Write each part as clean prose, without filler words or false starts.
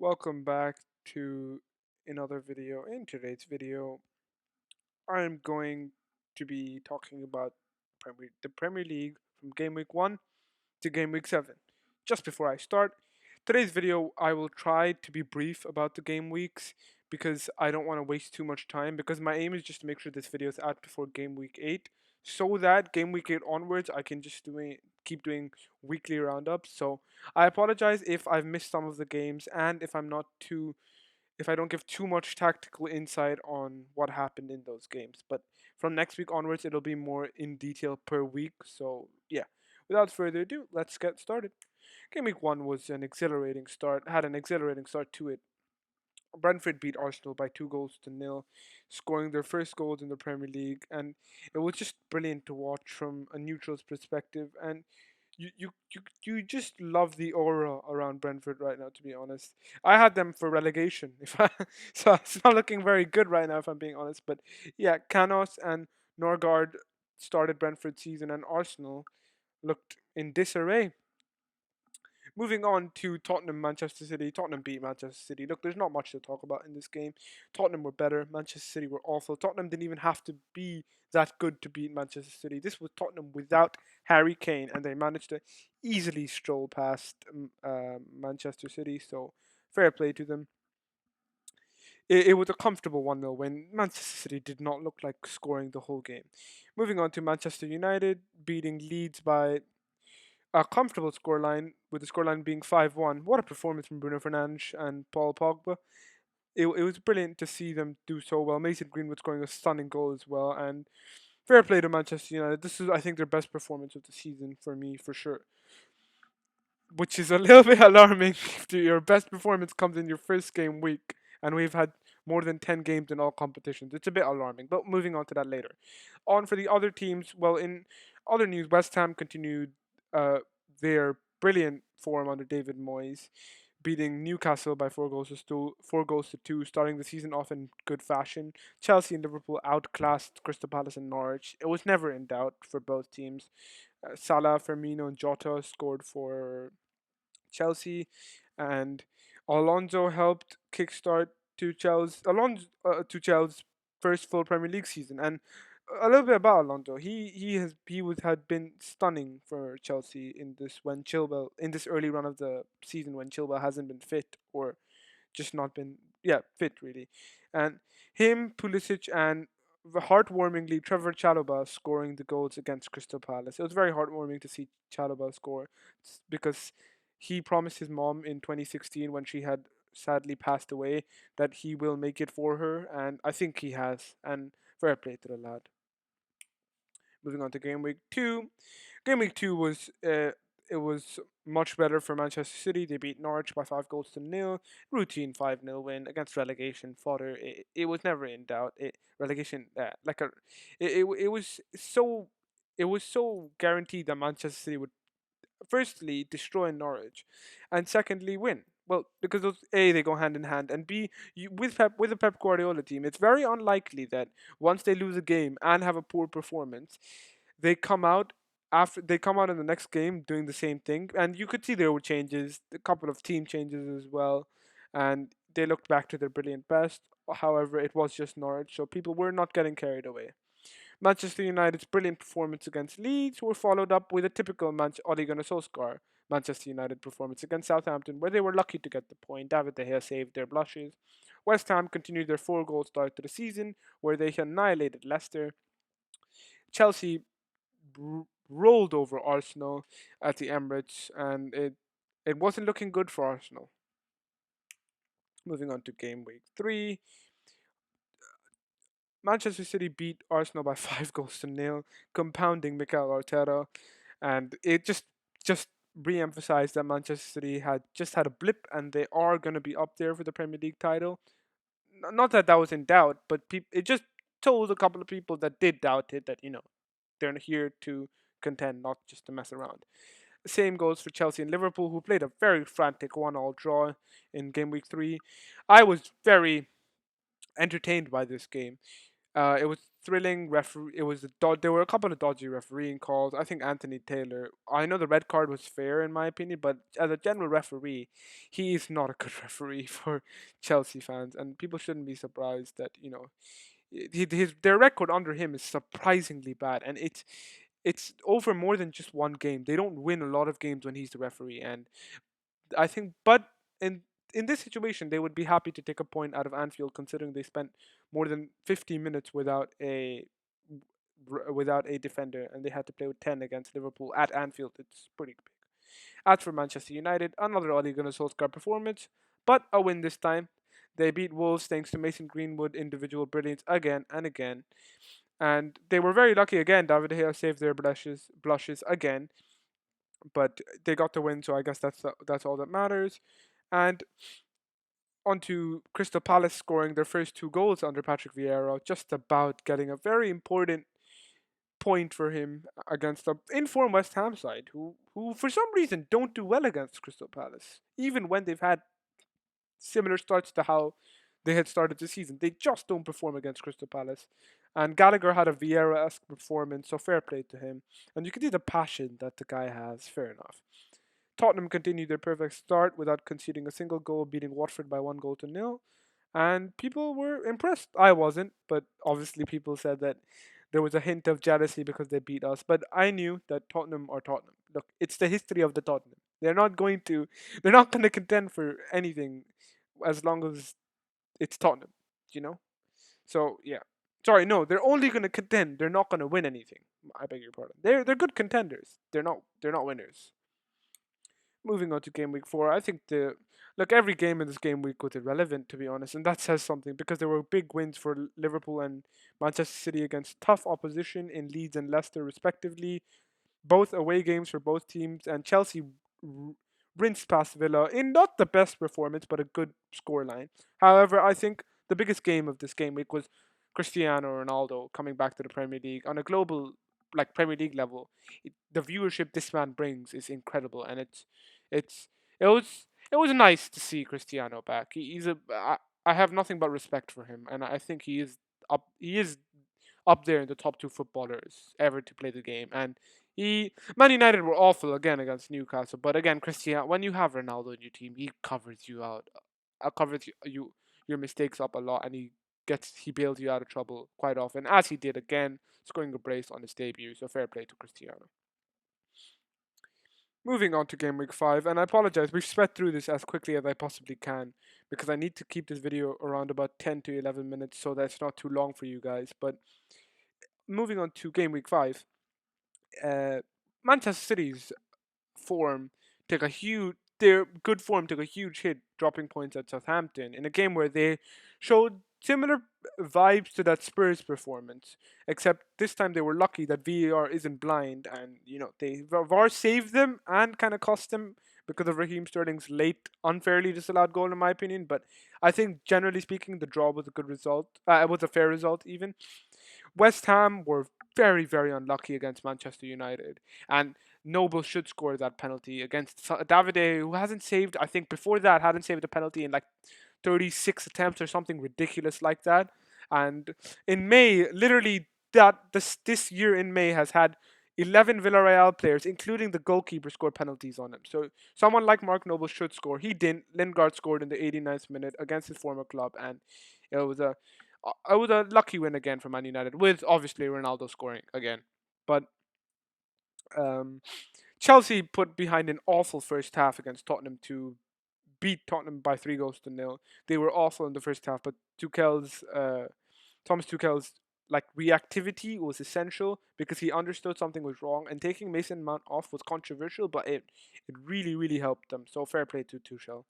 Welcome back to another video. In today's video, I'm going to be talking about the Premier League from Game Week 1 to Game Week 7. Just before I start, today's video I will try to be brief about the game weeks because I don't want to waste too much time because my aim is just to make sure this video is out before Game Week 8 so that Game Week 8 onwards I can just keep doing weekly roundups. So I apologize if I've missed some of the games and if I don't give too much tactical insight on what happened in those games. But from next week onwards, it'll be more in detail per week. So, yeah, without further ado, let's get started. Game week 1 was had an exhilarating start to it. Brentford beat Arsenal by 2 goals to nil, scoring their first goals in the Premier League, and it was just brilliant to watch from a neutral's perspective. And you just love the aura around Brentford right now. To be honest, I had them for relegation. So it's not looking very good right now, if I'm being honest. But yeah, Canos and Norgard started Brentford season, and Arsenal looked in disarray. Moving on to Tottenham, Manchester City. Tottenham beat Manchester City. Look, there's not much to talk about in this game. Tottenham were better. Manchester City were awful. Tottenham didn't even have to be that good to beat Manchester City. This was Tottenham without Harry Kane, and they managed to easily stroll past Manchester City. So fair play to them. It was a comfortable 1-0 win. Manchester City did not look like scoring the whole game. Moving on to Manchester United, beating Leeds by a comfortable scoreline, with the scoreline being 5-1. What a performance from Bruno Fernandes and Paul Pogba. It was brilliant to see them do so well. Mason Greenwood scoring a stunning goal as well. And fair play to Manchester United. This is, I think, their best performance of the season for me, for sure. Which is a little bit alarming if your best performance comes in your first game week. And we've had more than 10 games in all competitions. It's a bit alarming, but moving on to that later. On for the other teams, well, in other news, West Ham continued uh, their brilliant form under David Moyes, beating Newcastle by 4 goals to 2, starting the season off in good fashion. Chelsea and Liverpool outclassed Crystal Palace and Norwich. It was never in doubt for both teams. Salah, Firmino, and Jota scored for Chelsea, and Alonso helped kickstart Chelsea's first full Premier League season. And a little bit about Alonso, had been stunning for Chelsea in this early run of the season when Chilwell hasn't been fit or just not been fit really, and him, Pulisic, and heartwarmingly Trevor Chalobah scoring the goals against Crystal Palace. It was very heartwarming to see Chalobah score because he promised his mom in 2016, when she had sadly passed away, that he will make it for her, and I think he has. And fair play to the lad. Moving on to game week 2. Game week 2 was it was much better for Manchester City. They beat Norwich by 5 goals to 0. Routine 5-0 win against relegation fodder. It was never in doubt. Relegation it was so guaranteed that Manchester City would firstly destroy Norwich, and secondly win. Well, because those A, they go hand in hand, and B, with the Pep Guardiola team, it's very unlikely that once they lose a game and have a poor performance, they come out they come out in the next game doing the same thing. And you could see there were changes, a couple of team changes as well, and they looked back to their brilliant best. However, it was just Norwich, so people were not getting carried away. Manchester United's brilliant performance against Leeds were followed up with a typical Ole Gunnar Solskjaer Manchester United performance against Southampton, where they were lucky to get the point. David De Gea saved their blushes. West Ham continued their 4 goal start to the season, where they annihilated Leicester. Chelsea rolled over Arsenal at the Emirates, and it wasn't looking good for Arsenal. Moving on to game week 3, Manchester City beat Arsenal by 5 goals to 0, compounding Mikel Arteta, and it just re-emphasized that Manchester City had just had a blip, and they are going to be up there for the Premier League title. Not that that was in doubt, but it just told a couple of people that did doubt it that they're here to contend, not just to mess around. The same goes for Chelsea and Liverpool, who played a very frantic 1-1 draw in game week 3. I was very entertained by this game. It was thrilling referee. It was there were a couple of dodgy refereeing calls. I think Anthony Taylor. I know the red card was fair in my opinion, but as a general referee, he is not a good referee for Chelsea fans, and people shouldn't be surprised that their record under him is surprisingly bad, and it's over more than just one game. They don't win a lot of games when he's the referee, and I think, but in in this situation, they would be happy to take a point out of Anfield, considering they spent more than 50 minutes without a defender, and they had to play with 10 against Liverpool at Anfield. It's pretty big. As for Manchester United, another Ole Gunnar Solskjaer performance, but a win this time. They beat Wolves thanks to Mason Greenwood individual brilliance again and again, and they were very lucky again. David De Gea saved their blushes again, but they got the win, so I guess that's all that matters. And onto Crystal Palace scoring their first two goals under Patrick Vieira, just about getting a very important point for him against the informed West Ham side, who for some reason don't do well against Crystal Palace, even when they've had similar starts to how they had started the season. They just don't perform against Crystal Palace. And Gallagher had a Vieira-esque performance, so fair play to him. And you can see the passion that the guy has. Fair enough. Tottenham continued their perfect start without conceding a single goal, beating Watford by 1 goal to nil. And people were impressed. I wasn't, but obviously people said that there was a hint of jealousy because they beat us. But I knew that Tottenham are Tottenham. Look, it's the history of the Tottenham. They're not going to contend for anything as long as it's Tottenham, you know? So, yeah. Sorry, no, they're only going to contend. They're not going to win anything. I beg your pardon. They're good contenders. They're not winners. Moving on to Game Week 4, I think the look every game in this game week was irrelevant to be honest, and that says something because there were big wins for Liverpool and Manchester City against tough opposition in Leeds and Leicester respectively, both away games for both teams, and Chelsea r- rinsed past Villa in not the best performance but a good scoreline. However, I think the biggest game of this game week was Cristiano Ronaldo coming back to the Premier League on a global like Premier League level. The viewership this man brings is incredible, and it's it was nice to see Cristiano back. I have nothing but respect for him, and I think he is up there in the top two footballers ever to play the game. And Man United were awful again against Newcastle, but again, Cristiano, when you have Ronaldo in your team, he covers you out, covers your mistakes up a lot, and he bails you out of trouble quite often, as he did again, scoring a brace on his debut. So fair play to Cristiano. Moving on to Game Week 5, and I apologize, we've sped through this as quickly as I possibly can because I need to keep this video around about 10 to 11 minutes so that it's not too long for you guys. But moving on to Game Week 5, uh, Manchester City's form took a huge their good form took a huge hit, dropping points at Southampton in a game where they showed similar vibes to that Spurs performance, except this time they were lucky that VAR isn't blind, and VAR saved them and kind of cost them because of Raheem Sterling's late unfairly disallowed goal, in my opinion. But I think generally speaking, the draw was a good result. It was a fair result even. West Ham were very, very unlucky against Manchester United, and Noble should score that penalty against Davide, who hasn't saved. I think before that hadn't saved a penalty in like 36 attempts or something ridiculous like that. And in May, literally this year in May has had 11 Villarreal players, including the goalkeeper, score penalties on him. So someone like Mark Noble should score. He didn't. Lingard scored in the 89th minute against his former club, and it was a lucky win again for Man United, with obviously Ronaldo scoring again. But um, Chelsea put behind an awful first half against Tottenham to beat Tottenham by 3 goals to nil. They were awful in the first half, but Thomas Tuchel's like reactivity was essential because he understood something was wrong, and taking Mason Mount off was controversial, but it really really helped them. So fair play to Tuchel.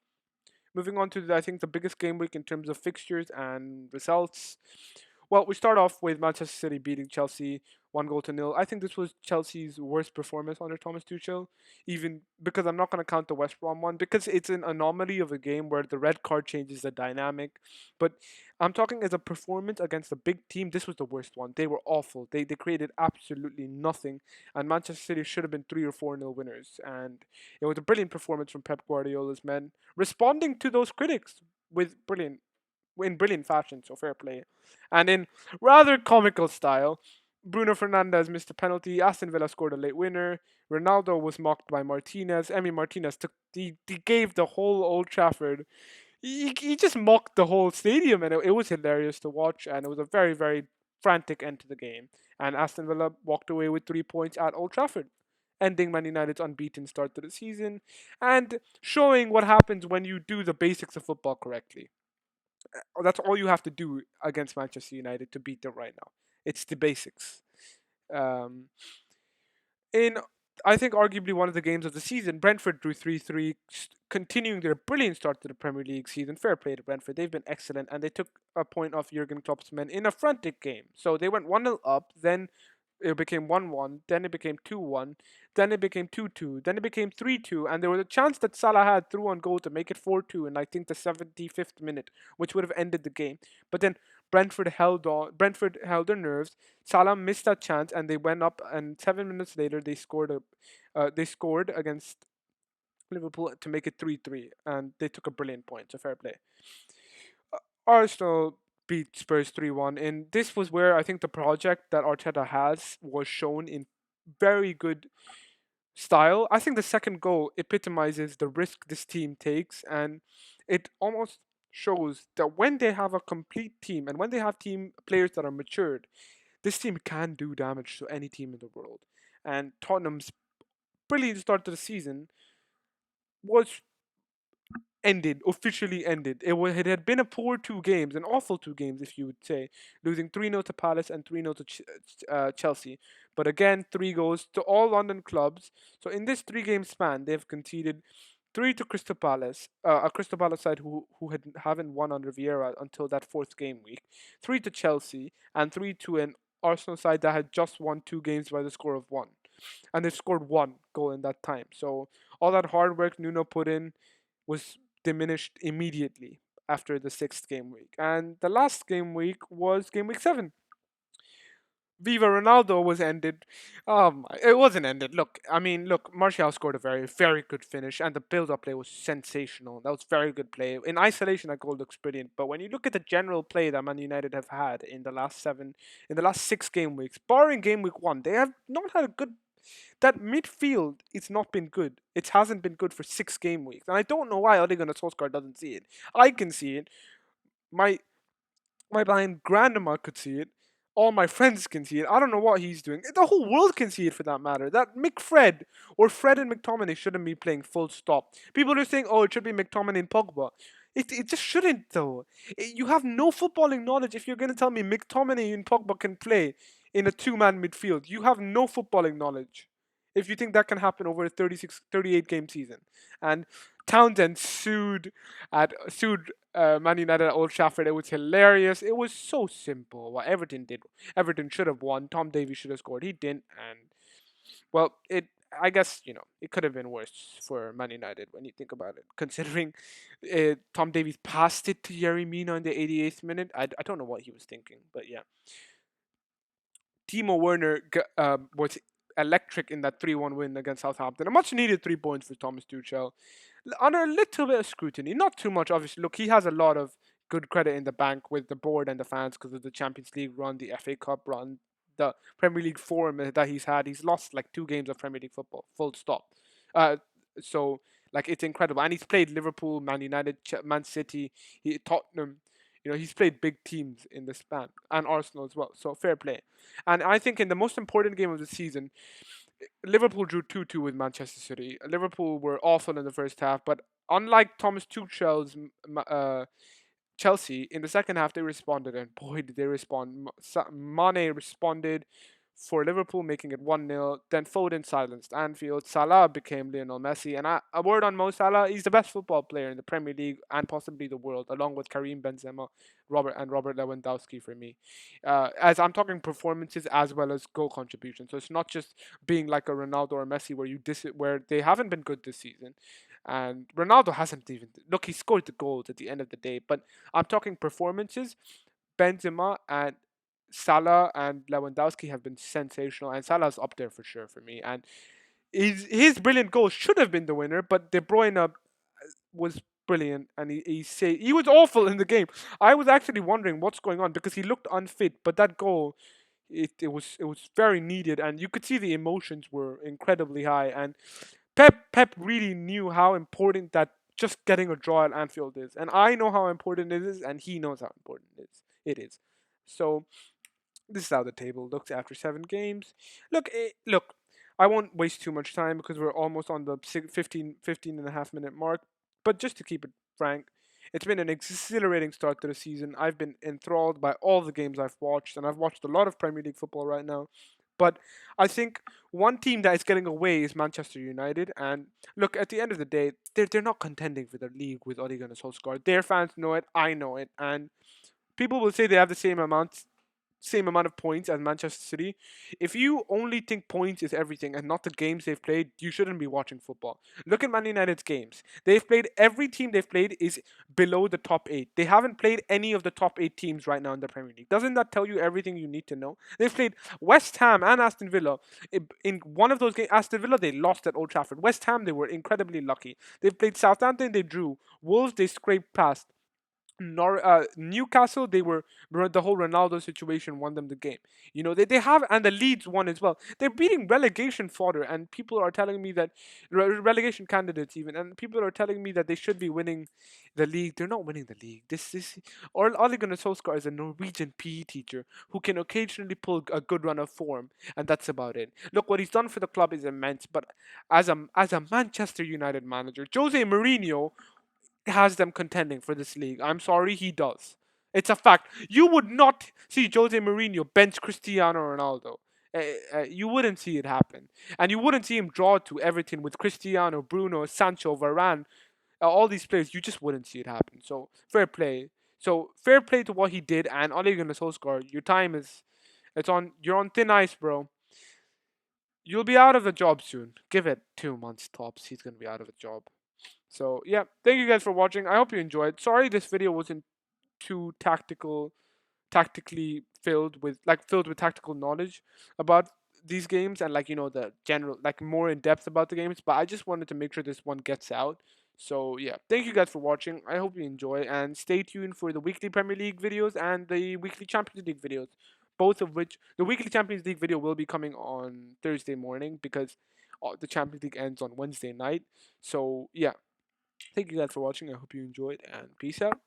Moving on to I think the biggest game week in terms of fixtures and results. Well, we start off with Manchester City beating Chelsea 1 goal to nil. I think this was Chelsea's worst performance under Thomas Tuchel, even because I'm not going to count the West Brom one because it's an anomaly of a game where the red card changes the dynamic. But I'm talking as a performance against a big team. This was the worst one. They were awful. They created absolutely nothing, and Manchester City should have been 3 or 4 nil winners. And it was a brilliant performance from Pep Guardiola's men, responding to those critics with in brilliant fashion, so fair play. And in rather comical style, Bruno Fernandes missed a penalty. Aston Villa scored a late winner. Ronaldo was mocked by Martinez. Emi Martinez he gave the whole Old Trafford. He just mocked the whole stadium, and it was hilarious to watch. And it was a very very frantic end to the game. And Aston Villa walked away with 3 points at Old Trafford, ending Man United's unbeaten start to the season, and showing what happens when you do the basics of football correctly. That's all you have to do against Manchester United to beat them right now. It's the basics. Um, in I think arguably one of the games of the season, Brentford drew 3-3, continuing their brilliant start to the Premier League season. Fair play to Brentford. They've been excellent, and they took a point off Jurgen Klopp's men in a frantic game. So they went 1-0 up, then it became 1-1, then it became 2-1, then it became 2-2, then it became 3-2, and there was a chance that Salah had through on goal to make it 4-2 in I think the 75th minute, which would have ended the game. But then Brentford held their nerves. Salah missed that chance, and they went up. And 7 minutes later, they scored against Liverpool to make it 3-3, and they took a brilliant point. So fair play. Arsenal beat Spurs 3-1, and this was where I think the project that Arteta has was shown in very good style. I think the second goal epitomizes the risk this team takes, and it almost shows that when they have a complete team and when they have team players that are matured, this team can do damage to any team in the world. And Tottenham's brilliant start to the season was officially ended. It had been a poor 2 games, an awful 2 games, if you would say, losing 3-0 to Palace and 3-0 to Chelsea. But again, 3 goals to all London clubs. So in this 3 game span, they've conceded 3 to Crystal Palace, a Crystal Palace side who haven't won under Vieira until that fourth game week, 3 to Chelsea, and 3 to an Arsenal side that had just won 2 games by the score of 1. And they scored 1 goal in that time. So all that hard work Nuno put in was diminished immediately after the sixth game week. And the last game week was game week 7. Viva Ronaldo was ended. It wasn't ended. Look, Martial scored a very, very good finish, and the build-up play was sensational. That was very good play. In isolation, that goal looks brilliant. But when you look at the general play that Man United have had in the last 6 game weeks, barring game week 1, they have not had a good. That midfield, it's not been good. It hasn't been good for 6 game weeks, and I don't know why Ole Gunnar Solskjaer doesn't see it. I can see it. My my blind grandma could see it. All my friends can see it. I don't know what he's doing. The whole world can see it for that matter. That McFred or Fred and McTominay shouldn't be playing full stop. People are saying, oh, it should be McTominay and Pogba. It just shouldn't, though. You have no footballing knowledge if you're going to tell me McTominay and Pogba can play in a 2-man midfield. You have no footballing knowledge if you think that can happen over a 38 game season. And Townsend sued Man United at Old Trafford. It was hilarious. It was so simple. What Everton did, Everton should have won. Tom Davies should have scored. He didn't, and well, it. I guess it could have been worse for Man United when you think about it. Considering Tom Davies passed it to Yerry Mina in the 88th minute, I don't know what he was thinking, but yeah. Timo Werner was electric in that 3-1 win against Southampton. A much needed 3 points for Thomas Tuchel. Under a little bit of scrutiny, not too much, obviously. Look, he has a lot of good credit in the bank with the board and the fans because of the Champions League run, the FA Cup run, the Premier League form that he's had. He's lost like 2 games of Premier League football, full stop. Uh, so like it's incredible, and he's played Liverpool, Man United, Man City, Tottenham. He's played big teams in the span, and Arsenal as well. So fair play. And I think in the most important game of the season, Liverpool drew 2-2 with Manchester City. Liverpool were awful in the first half, but unlike Thomas Tuchel's Chelsea, in the second half, they responded, and boy, did they respond. Mane responded for Liverpool, making it 1-0. Then Foden silenced Anfield. Salah became Lionel Messi. And a word on Mo Salah, he's the best football player in the Premier League and possibly the world, along with Karim Benzema, Robert Lewandowski for me. As I'm talking performances as well as goal contributions. So it's not just being like a Ronaldo or Messi where they haven't been good this season. And Ronaldo hasn't even look. He scored the goals at the end of the day, but I'm talking performances. Benzema and Salah and Lewandowski have been sensational, and Salah's up there for sure for me. And his brilliant goal should have been the winner, but De Bruyne was brilliant, and he was awful in the game. I was actually wondering what's going on because he looked unfit, but that goal, it was very needed, and you could see the emotions were incredibly high. And Pep really knew how important that just getting a draw at Anfield is, and I know how important it is, and he knows how important it is. It is. So this is how the table looks after 7 games. Look, I won't waste too much time because we're almost on the 15 and a half minute mark. But just to keep it frank, it's been an exhilarating start to the season. I've been enthralled by all the games I've watched, and I've watched a lot of Premier League football right now. But I think one team that is getting away is Manchester United. And look, at the end of the day, they're not contending for the league with Ole Gunnar Solskjaer. Their fans know it, I know it, and people will say they have the same amount of points as Manchester City. If you only think points is everything and not the games they've played, you shouldn't be watching football. Look at Man United's games. They've played every team they've played is below the top 8. They haven't played any of the top 8 teams right now in the Premier League. Doesn't that tell you everything you need to know? They've played West Ham and Aston Villa. In one of those games, Aston Villa, they lost at Old Trafford. West Ham, they were incredibly lucky. They've played Southampton, they drew. Wolves, they scraped past. Newcastle, the whole Ronaldo situation won them the game. They have, and the Leeds won as well. They're beating relegation fodder, and people are telling me that relegation candidates even, and people are telling me that they should be winning the league. They're not winning the league. This Ole Gunnar Solskjaer is a Norwegian PE teacher who can occasionally pull a good run of form, and that's about it. Look, what he's done for the club is immense, but as a Manchester United manager, Jose Mourinho has them contending for this league. I'm sorry, he does. It's a fact. You would not see Jose Mourinho bench Cristiano Ronaldo. You wouldn't see it happen. And you wouldn't see him draw to Everton with Cristiano, Bruno, Sancho, Varane, all these players. You just wouldn't see it happen. So, fair play. So, fair play to what he did. And Ole Gunnar Solskjaer, your time is... You're on thin ice, bro. You'll be out of a job soon. Give it 2 months tops. He's going to be out of a job. So yeah, thank you guys for watching. I hope you enjoyed. Sorry this video wasn't too tactically filled with tactical knowledge about these games and the general more in depth about the games. But I just wanted to make sure this one gets out. So yeah, thank you guys for watching. I hope you enjoy and stay tuned for the weekly Premier League videos and the weekly Champions League videos. Both of which the weekly Champions League video will be coming on Thursday morning because the Champions League ends on Wednesday night. So yeah, thank you guys for watching. I hope you enjoyed, and peace out.